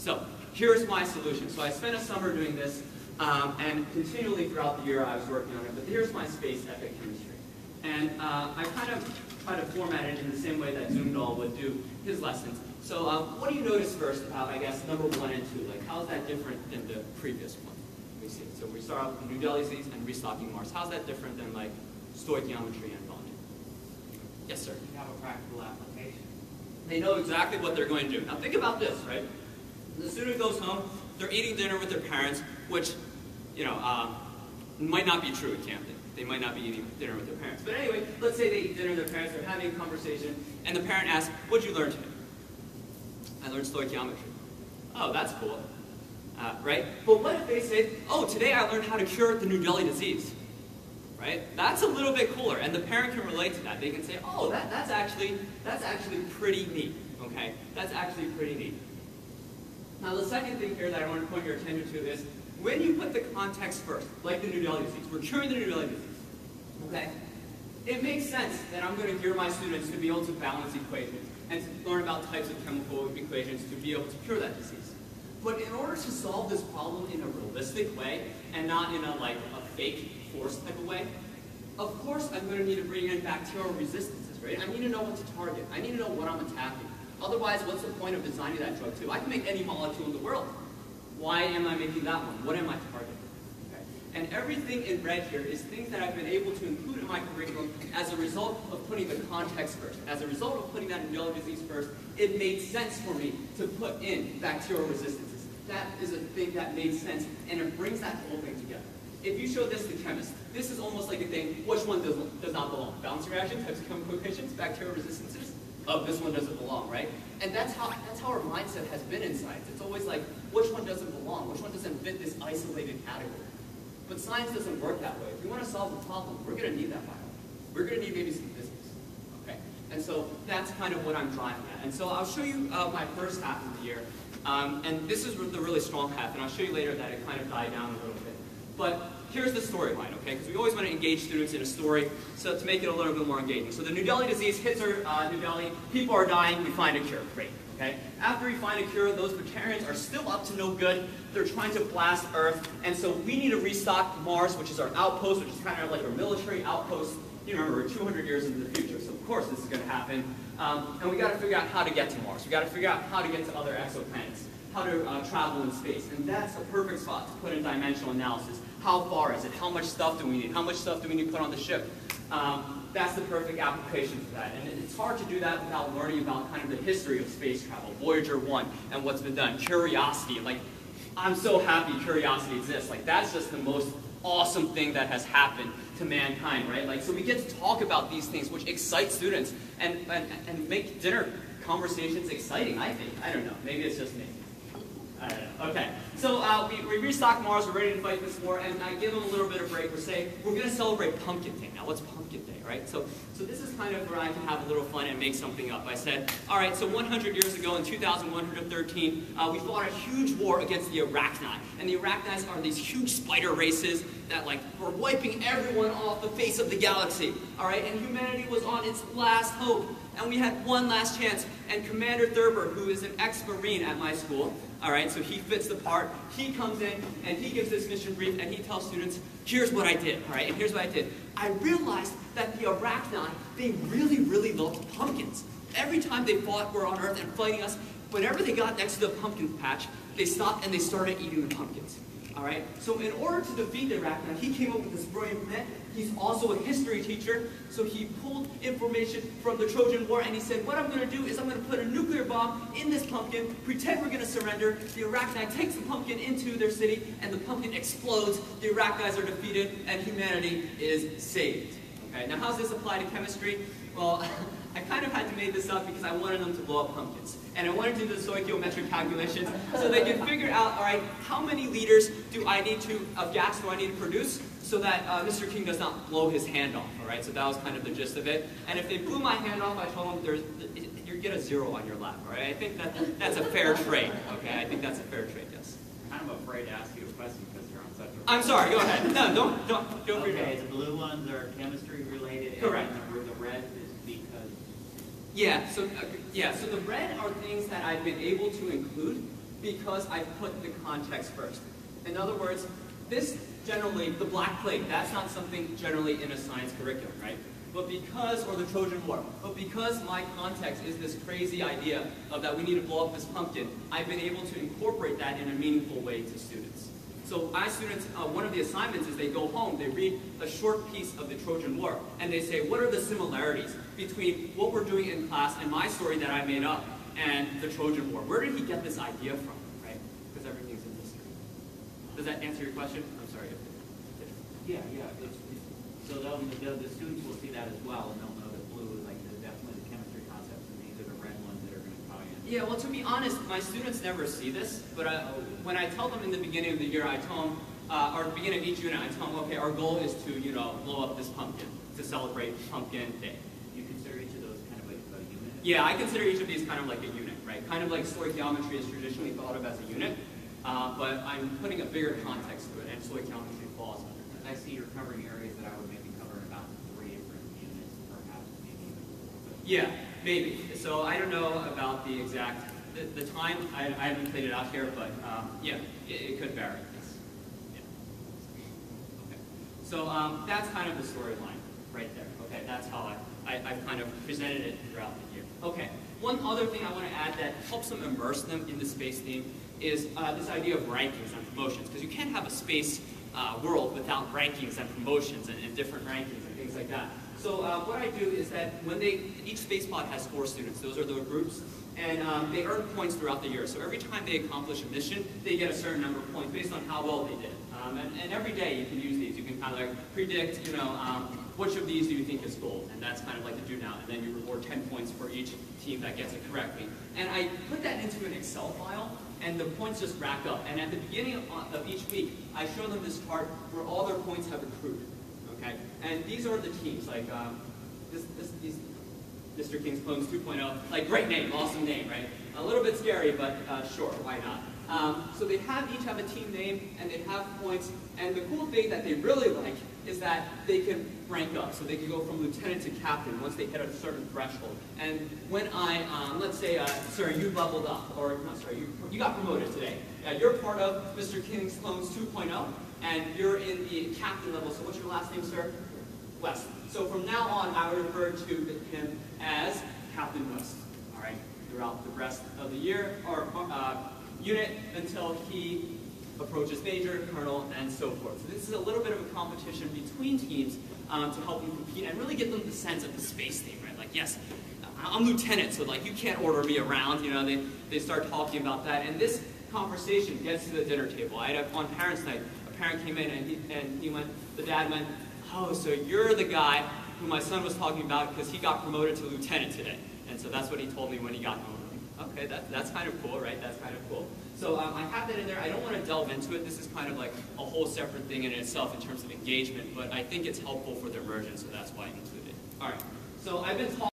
So here's my solution. So I spent a summer doing this, and continually throughout the year I was working on it. But here's my space epic chemistry. And I kind of try to format it in the same way that Zoomdahl would do his lessons. So what do you notice first about, I guess, number 1 and 2? Like, how is that different than the previous one? Let me see. So we start off with New Delhi disease and restocking Mars. How's that different than, like, stoichiometry and bonding? Yes, sir? You have a practical application. They know exactly what they're going to do. Now think about this, right? The student goes home, they're eating dinner with their parents, which, you know, might not be true at Camden. They might not be eating dinner with their parents. But anyway, let's say they eat dinner with their parents, they're having a conversation, and the parent asks, what'd you learn today? I learned stoichiometry. Oh, that's cool. Right? But what if they say, oh, today I learned how to cure the New Delhi disease? Right? That's a little bit cooler, and the parent can relate to that. They can say, oh, that's actually pretty neat. Okay? That's actually pretty neat. Now, the second thing here that I want to point your attention to is, when you put the context first, like the New Delhi disease, we're curing the New Delhi disease, okay? It makes sense that I'm going to gear my students to be able to balance equations and to learn about types of chemical equations to be able to cure that disease. But in order to solve this problem in a realistic way and not in a fake force type of way, of course I'm going to need to bring in bacterial resistances, right? I need to know what to target. I need to know what I'm attacking. Otherwise, what's the point of designing that drug too? I can make any molecule in the world. Why am I making that one? What am I targeting? Okay. And everything in red here is things that I've been able to include in my curriculum as a result of putting the context first. As a result of putting that New Delhi disease first, it made sense for me to put in bacterial resistances. That is a thing that made sense, and it brings that whole thing together. If you show this to chemists, this is almost like a thing, which one does not belong? Balancing reaction, types of chemical equations, bacterial resistances? Oh, this one doesn't belong, right? And that's how our mindset has been in science. It's always like, which one doesn't belong? Which one doesn't fit this isolated category? But science doesn't work that way. If we want to solve a problem, we're going to need that biology. We're going to need maybe some physics, okay? And so that's kind of what I'm driving at. And so I'll show you my first half of the year. And this is the really strong half, and I'll show you later that it kind of died down a little bit. But here's the storyline, okay? Because we always want to engage students in a story, so to make it a little bit more engaging. So the New Delhi disease hits New Delhi, people are dying, we find a cure, great, okay? After we find a cure, those vegetarians are still up to no good, they're trying to blast Earth, and so we need to restock Mars, which is our outpost, which is kind of like our military outpost. You remember, we're 200 years into the future, so of course this is going to happen. And we got to figure out how to get to Mars. We got to figure out how to get to other exoplanets, how to travel in space, and that's a perfect spot to put in dimensional analysis. How far is it? How much stuff do we need? How much stuff do we need to put on the ship? That's the perfect application for that. And it's hard to do that without learning about kind of the history of space travel, Voyager 1, and what's been done. Curiosity, like, I'm so happy Curiosity exists. Like, that's just the most awesome thing that has happened to mankind, right? Like, so we get to talk about these things, which excite students and make dinner conversations exciting, I think. I don't know. Maybe it's just me. I don't know. Okay. So we restock Mars, we're ready to fight this war, and I give them a little bit of break. We're saying, we're going to celebrate Pumpkin Day. Now, what's Pumpkin Day, right? So this is kind of where I can have a little fun and make something up. I said, all right, so 100 years ago in 2113, we fought a huge war against the Arachni. And the Arachnis are these huge spider races that, like, were wiping everyone off the face of the galaxy. All right, and humanity was on its last hope. And we had one last chance, and Commander Thurber, who is an ex-Marine at my school, all right, so he fits the part, he comes in, and he gives this mission brief, and he tells students, here's what I did, all right, and here's what I did. I realized that the Arachni, they really, really loved pumpkins. Every time they were on Earth and fighting us, whenever they got next to the pumpkin patch, they stopped and they started eating the pumpkins. All right? So in order to defeat the Arachni, he came up with this brilliant plan. He's also a history teacher, so he pulled information from the Trojan War, and he said, what I'm going to do is I'm going to put a nuclear bomb in this pumpkin, pretend we're going to surrender. The Arachni takes the pumpkin into their city, and the pumpkin explodes. The Arachnis are defeated, and humanity is saved. Okay? Now, how does this apply to chemistry? Well, I kind of had to make this up because I wanted them to blow up pumpkins. And I wanted to do the stoichiometric calculations so they could figure out, all right, how many liters of gas do I need to produce so that Mr. King does not blow his hand off, all right? So that was kind of the gist of it. And if they blew my hand off, I told them, you get a 0 on your lap, all right? I think that's a fair trade, okay? I think that's a fair trade, yes. I'm kind of afraid to ask you a question because you're on such a... I'm sorry, go ahead. No, don't Okay, the blue ones are chemistry related. Correct. And the red is because... Yeah, so the red are things that I've been able to include because I put the context first. In other words, this generally, the Black Plague, that's not something generally in a science curriculum, right? But because, or the Trojan War, but because my context is this crazy idea of that we need to blow up this pumpkin, I've been able to incorporate that in a meaningful way to students. So my students, one of the assignments is they go home, they read a short piece of the Trojan War, and they say, what are the similarities between what we're doing in class and my story that I made up and the Trojan War? Where did he get this idea from, right? Because everything's in history. Does that answer your question? I'm sorry. Yeah. So the students will see that as well, and they'll know that blue is like definitely the chemistry concepts, and these are the red ones that are going to tie in. Yeah, well, to be honest, my students never see this, but when I tell them in the beginning of the year, I tell them, or at the beginning of each unit, I tell them, okay, our goal is to, blow up this pumpkin, to celebrate Pumpkin Day. You consider each of those kind of like a unit? Yeah, I consider each of these kind of like a unit, right? Kind of like stoichiometry is traditionally thought of as a unit, but I'm putting a bigger context to it, and stoichiometry falls under that. I see you're covering areas that I would maybe cover in about 3 different units, perhaps, maybe. Yeah, maybe. So I don't know about the exact, the time, I haven't played it out here, but yeah, it could vary. Yes. Yeah. Okay. So that's kind of the storyline right there. Okay, that's how I've kind of presented it throughout the year. Okay, one other thing I want to add that helps them immerse them in the space theme is this idea of rankings and promotions, because you can't have a space world without rankings and promotions and different rankings and things like that. So what I do is that when each space pod has 4 students, those are the groups, and they earn points throughout the year. So every time they accomplish a mission, they get a certain number of points based on how well they did. And every day you can use these. You can kind of like predict, which of these do you think is gold? And that's kind of like the do now. And then you reward 10 points for each team that gets it correctly. And I put that into an Excel file, and the points just rack up. And at the beginning of each week, I show them this chart where all their points have accrued. Okay? And these are the teams, like these Mr. King's Clones 2.0, like great name, awesome name, right? A little bit scary, but sure, why not? So they each have a team name, and they have points, and the cool thing that they really like is that they can rank up. So they can go from lieutenant to captain once they hit a certain threshold. And when let's say, sir, you leveled up, or no, sorry, you got promoted today. You're part of Mr. King's Clones 2.0, and you're in the captain level. So what's your last name, sir? West. So from now on, I would refer to him as Captain West. All right, throughout the rest of the year or unit until he approaches major, colonel, and so forth. So this is a little bit of a competition between teams to help them compete and really give them the sense of the space thing, right? Like, yes, I'm lieutenant, so like you can't order me around. They start talking about that, and this conversation gets to the dinner table. I had on Parents' Night, a parent came in and the dad went, oh, so you're the guy who my son was talking about because he got promoted to lieutenant today. And so that's what he told me when he got home. Okay, that's kind of cool, right? That's kind of cool. So I have that in there. I don't want to delve into it. This is kind of like a whole separate thing in itself in terms of engagement, but I think it's helpful for the immersion, so that's why I included it. All right, so I've been talking